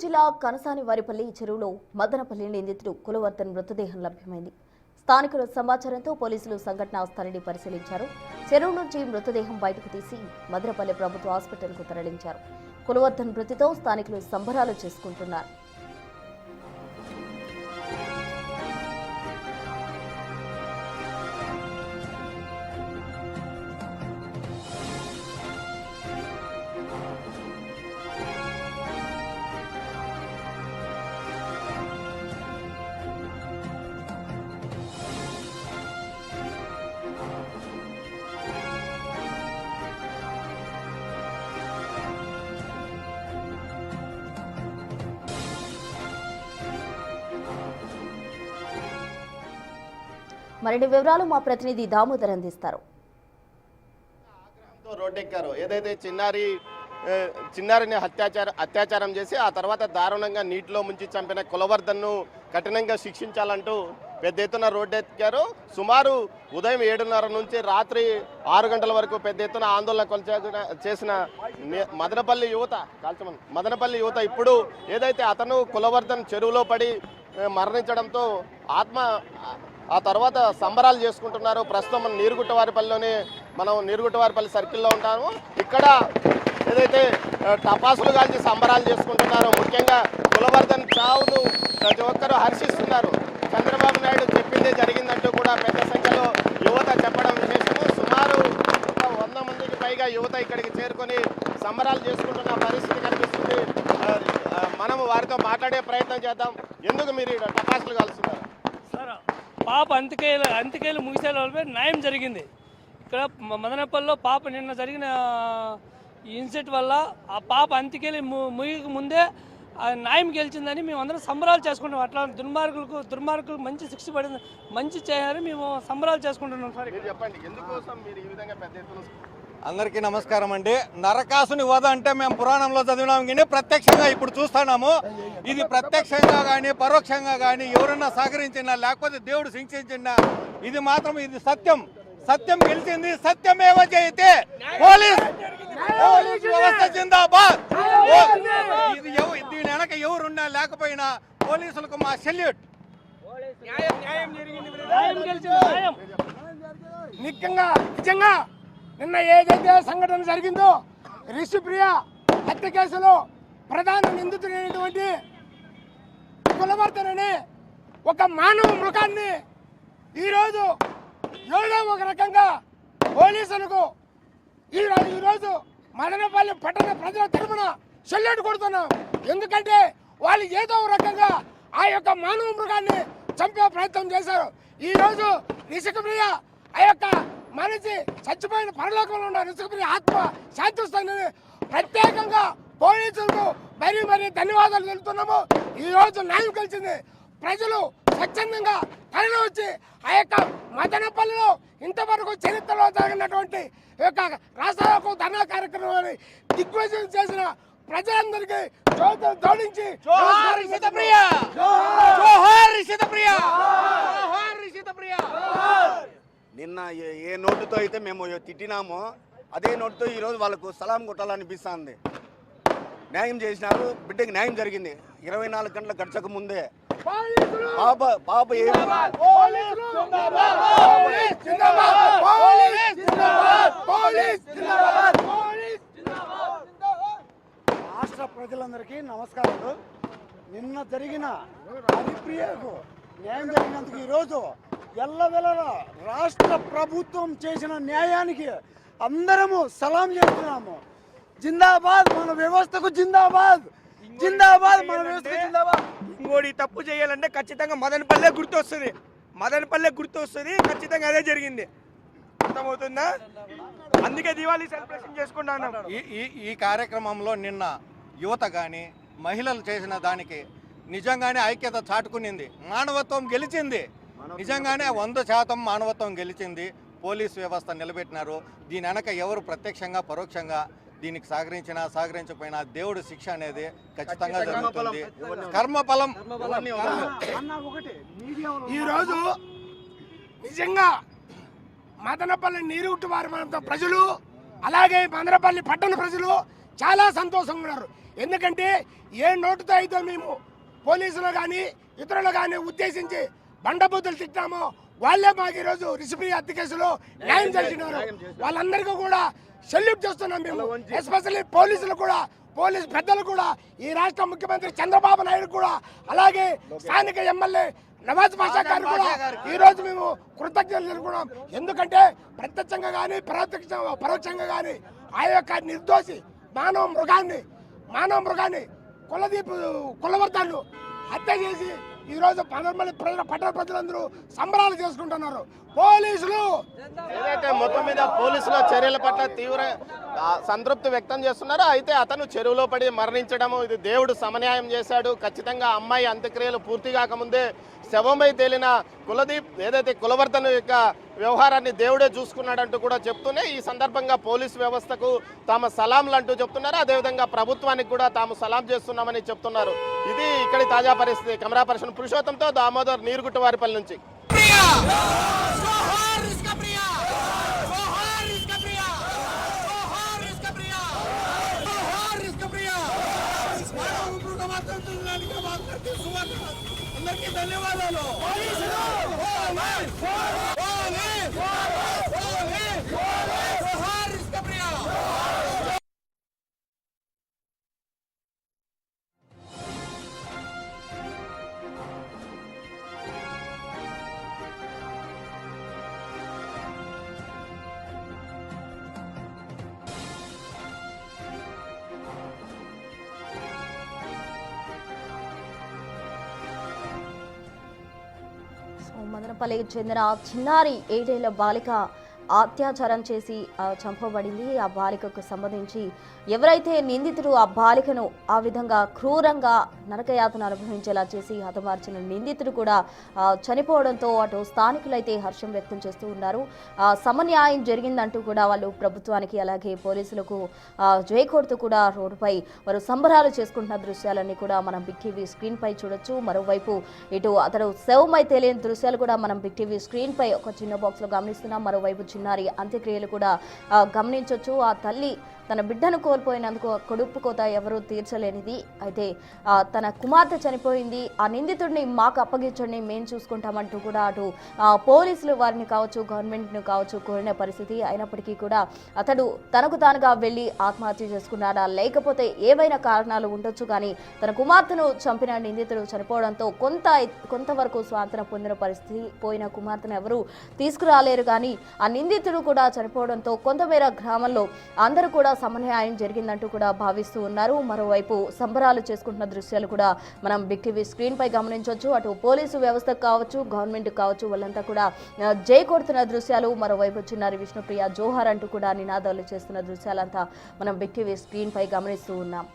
జిల్లా కనసాని వారిపల్లి చెరువులో మదనపల్లి నిందితుడు కులవర్ధన్ మృతదేహం లభ్యమైంది. స్థానికుల సమాచారంతో పోలీసులు సంఘటనా స్థలిని పరిశీలించారు. చెరువు నుంచి మృతదేహం బయటకు తీసి మదనపల్లి ప్రభుత్వ హాస్పిటల్కు తరలించారు. కులవర్ధన్ మృతితో స్థానికులు సంబరాలు చేసుకుంటున్నారు. మరిన్ని వివరాలు మా ప్రతినిధి దామోదర్ అందిస్తారు. రోడ్డెక్కారు. ఏదైతే చిన్నారిని అత్యాచారం చేసి ఆ తర్వాత దారుణంగా నీటిలో ముంచి చంపిన కులవర్ధన్ను కఠినంగా శిక్షించాలంటూ పెద్ద ఎత్తున రోడ్డెక్కారు. సుమారు ఉదయం 7:30 నుంచి రాత్రి 6 గంటల వరకు పెద్ద ఎత్తున ఆందోళన చేసిన మదనపల్లి యువత ఇప్పుడు ఏదైతే అతను కులవర్ధన్ చెరువులో పడి మరణించడంతో ఆ తర్వాత సంబరాలు చేసుకుంటున్నారు. ప్రస్తుతం మనం నీరుగుట్టవారిపల్లి సర్కిల్లో ఉంటాము. ఇక్కడ ఏదైతే టపాసులు కాల్చి సంబరాలు చేసుకుంటున్నారో, ముఖ్యంగా కులవర్ధన్ చావును ప్రతి ఒక్కరూ హర్షిస్తున్నారు. చంద్రబాబు నాయుడు చెప్పిందే జరిగిందంటూ కూడా పెద్ద సంఖ్యలో యువత చెప్పడం విశేషము. సుమారు 100 మందికి పైగా యువత ఇక్కడికి చేరుకొని సంబరాలు చేసుకుంటున్న పరిస్థితి కనిపిస్తుంది. మనము వారితో మాట్లాడే ప్రయత్నం చేద్దాం. ఎందుకు మీరు ఇక్కడ టపాసులు కాల్స్తున్నారు? పాప అంత్యక్రియలు ముగిసే లోపే న్యాయం జరిగింది. ఇక్కడ మదనపల్లిలో పాప నిన్న జరిగిన ఇన్సిడెంట్ వల్ల ఆ పాప అంత్యక్రియలు ముగిక ముందే న్యాయం గెలిచిందని మేము అందరం సంబరాలు చేసుకుంటాం. అట్లా దుర్మార్గులకు మంచి శిక్ష పడింది, మంచి చేయాలని మేము సంబరాలు చేసుకుంటున్నాం. సార్ చెప్పండి, ఎందుకోసం మీరు ఈ విధంగా పెద్ద ఎత్తున? అందరికీ నమస్కారం అండి. నరకాసుని వధ అంటే మేము పురాణంలో చదివినాం, కానీ ప్రత్యక్షంగా ఇప్పుడు చూస్తున్నాము. ఇది ప్రత్యక్షంగా కానీ పరోక్షంగా కానీ ఎవరన్నా సహకరించినా లేకపోతే దేవుడు శిక్షించినా ఇది మాత్రం ఇది సత్యం. సత్యం గెలిచింది. సత్యమేవ జయతే. పోలీస్ వ్యవస్థ జిందాబాద్. దీని వెనక ఎవరున్నా లేకపోయినా పోలీసులకు మా సెల్యూట్. నిజంగా నిన్న ఏదైతే సంఘటన జరిగిందో రిషిప్రియ హత్య కేసులో ప్రధాన నిందితుడైనటువంటి కులవర్ధన్ అనే ఒక మానవ మృగాన్ని ఈరోజు ఏదో ఒక రకంగా పోలీసులకు ఈరోజు మదనపల్లి పట్టణ ప్రజల తరఫున సెల్యూట్ కొడుతున్నాం. ఎందుకంటే వాళ్ళు ఏదో ఒక రకంగా ఆ యొక్క మానవ మృగాన్ని చంపే ప్రయత్నం చేశారు. ఈరోజు రిషిప్రియ ఆ యొక్క మనిషి చచ్చిపోయిన పరలోకంలో ఉన్న రిషిప్రియ ఆత్మ శాంతిస్తుందని ప్రత్యేకంగా పోలీసులకు మరీ ధన్యవాదాలు తెలుపుతున్నాము. ఈరోజు న్యాయం కలిసింది. ప్రజలు స్వచ్ఛందంగా తరలి వచ్చి ఆ యొక్క మదనపల్లిలో ఇంతవరకు చరిత్రలో జరిగినటువంటి యొక్క రాష్ట్రాలకు ధర్నా కార్యక్రమాన్ని దిగ్విజయం చేసిన ప్రజలందరికీ జోడించి నిన్న ఏ నోటుతో అయితే మేము తిట్టినామో అదే నోటుతో ఈరోజు వాళ్ళకు సలాం కొట్టాలనిపిస్తుంది. న్యాయం చేసినారు. బిడ్డకి న్యాయం జరిగింది. 24 గంటల గడచక ముందే పాప రాష్ట్ర ప్రజలందరికీ నమస్కారాలు. నిన్న జరిగిన హరిప్రియకు న్యాయం జరిగినందుకు ఈరోజు ఎల్లవెల్లలా రాష్ట్ర ప్రభుత్వం చేసిన న్యాయానికి అందరము సలాం చేస్తున్నాము. జిందాబాద్ మన వ్యవస్థకు, జిందాబాద్ జిందాబాద్ మన వ్యవస్థకు జిందాబాద్. ఇంకోటి తప్పు చేయాలంటే ఖచ్చితంగా మదనపల్లె గుర్తొస్తుంది. ఖచ్చితంగా అదే జరిగింది. అర్థమవుతుందా? అందుకే దివాళీ సెలబ్రేషన్ చేసుకుంటున్నాం. ఈ కార్యక్రమంలో నిన్న యువత కానీ మహిళలు చేసిన దానికి నిజంగానే ఐక్యత చాటుకునింది. మానవత్వం గెలిచింది. నిజంగానే 100% మానవత్వం గెలిచింది. పోలీస్ వ్యవస్థ నిలబెట్టినారు. దీని వెనక ఎవరు ప్రత్యక్షంగా పరోక్షంగా దీనికి సహకరించకపోయినా దేవుడు శిక్ష అనేది ఖచ్చితంగా జరుగుతుంది. కర్మఫలం. ఈరోజు నిజంగా మదనపల్లి నీరుగుట్టు వారి ప్రజలు, అలాగే మదనపల్లి పట్టణ ప్రజలు చాలా సంతోషంగా ఉన్నారు. ఎందుకంటే ఏ నోటుతో అయితే మేము పోలీసులు కానీ ఇతరులు కానీ ఉద్దేశించి బండబూతులు తిట్టామో వాళ్ళే మాకు ఈరోజు రిషిప్రియ హత్య కేసులో న్యాయం చేసినారు. వాళ్ళందరికీ కూడా సెల్యూట్ చేస్తున్నాం మేము. ఎస్పెషల్లీ పోలీసులు కూడా, పోలీసు పెద్దలు కూడా, ఈ రాష్ట్ర ముఖ్యమంత్రి చంద్రబాబు నాయుడు కూడా, అలాగే స్థానిక ఎమ్మెల్యే నవాజ్ బాషా గారు కూడా ఈ రోజు మేము కృతజ్ఞతలు తెలుపుకున్నాం. ఎందుకంటే ప్రత్యక్షంగా కానీ పరోక్షంగా కానీ ఆ యొక్క నిర్దోషి మానవ మృగాన్ని కులవర్తాన్ని హత్య చేసి ఈ రోజు పట్టణ ప్రజలందరూ సంబరాలు చేసుకుంటున్నారు. పోలీసులు ఏదైతే మొత్తం మీద పోలీసుల చర్యల పట్ల తీవ్ర సంతృప్తి వ్యక్తం చేస్తున్నారో, అయితే అతను చెరువులో పడి మరణించడము ఇది దేవుడు సమన్యాయం చేశాడు. ఖచ్చితంగా అమ్మాయి అంత్యక్రియలు పూర్తి కాకముందే శవమై తేలిన కులదీప్ ఏదైతే కులవర్ధన్ యొక్క వ్యవహారాన్ని దేవుడే చూసుకున్నాడంటూ కూడా చెప్తూనే ఈ సందర్భంగా పోలీసు వ్యవస్థకు తాము సలాంలు అంటూ చెప్తున్నారు. అదేవిధంగా ప్రభుత్వానికి కూడా తాము సలాం చేస్తున్నామని చెప్తున్నారు. ఇది ఇక్కడి తాజా పరిస్థితి. కెమెరా పర్సన్ పురుషోత్తంతో దామోదర్, నీరుగుట్టవారిపల్లి నుంచి. అందరికీ ధన్యవాదాలు. మదనపల్లికి చెందిన చిన్నారి 7 ఏళ్ల బాలిక అత్యాచారం చేసి చంపబడింది. ఆ బాలికకు సంబంధించి ఎవరైతే నిందితుడు ఆ బాలికను ఆ విధంగా క్రూరంగా నరకయాతన అనుభవించేలా చేసి హతమార్చిన నిందితుడు కూడా చనిపోవడంతో అటు స్థానికులైతే హర్షం వ్యక్తం చేస్తూ ఉన్నారు. సమన్యాయం జరిగిందంటూ కూడా వాళ్ళు ప్రభుత్వానికి అలాగే పోలీసులకు జై కొడుతూ కూడా రోడ్డుపై వారు సంబరాలు చేసుకుంటున్న దృశ్యాలన్నీ కూడా మనం బిగ్ టీవీ స్క్రీన్ పై చూడొచ్చు. మరోవైపు ఇటు అతడు శవమై తేలిన దృశ్యాలు కూడా మనం బిగ్ టీవీ స్క్రీన్ పై ఒక చిన్న బాక్స్ లో గమనిస్తున్నాం. మరోవైపు చిన్నారి అంత్యక్రియలు కూడా గమనించవచ్చు. ఆ తల్లి తన బిడ్డను కోల్పోయినందుకు కడుపు కోత ఎవరూ తీర్చలేనిది. అయితే తన కుమార్తె చనిపోయింది, ఆ నిందితుడిని మాకు అప్పగించండి, మేము చూసుకుంటామంటూ కూడా అటు పోలీసులు వారిని కావచ్చు గవర్నమెంట్ను కావచ్చు కోరిన పరిస్థితి. అయినప్పటికీ కూడా అతడు తనకు తానుగా వెళ్ళి ఆత్మహత్య చేసుకున్నాడా లేకపోతే ఏవైనా కారణాలు ఉండొచ్చు, కానీ తన కుమార్తెను చంపిన నిందితుడు చనిపోవడంతో కొంతవరకు స్వాంతన పొందిన పరిస్థితి. పోయిన కుమార్తెను ఎవరూ తీసుకురాలేరు, కానీ ఆ నిందితుడు కూడా చనిపోవడంతో కొంతమేర గ్రామంలో అందరూ కూడా సమన్యాయం జరిగిందంటూ కూడా భావిస్తూ ఉన్నారు. మరోవైపు సంబరాలు చేసుకుంటున్న దృశ్యాలు కూడా మనం బిగ్ టీవీ స్క్రీన్ పై గమనించవచ్చు. అటు పోలీసు వ్యవస్థ కావచ్చు గవర్నమెంట్ కావచ్చు వాళ్ళంతా కూడా జై కొడుతున్న దృశ్యాలు. మరోవైపు చిన్నారి విష్ణుప్రియ జోహార్ అంటూ కూడా నినాదాలు చేస్తున్న దృశ్యాలంతా మనం బిగ్ టీవీ స్క్రీన్ పై గమనిస్తూ ఉన్నాం.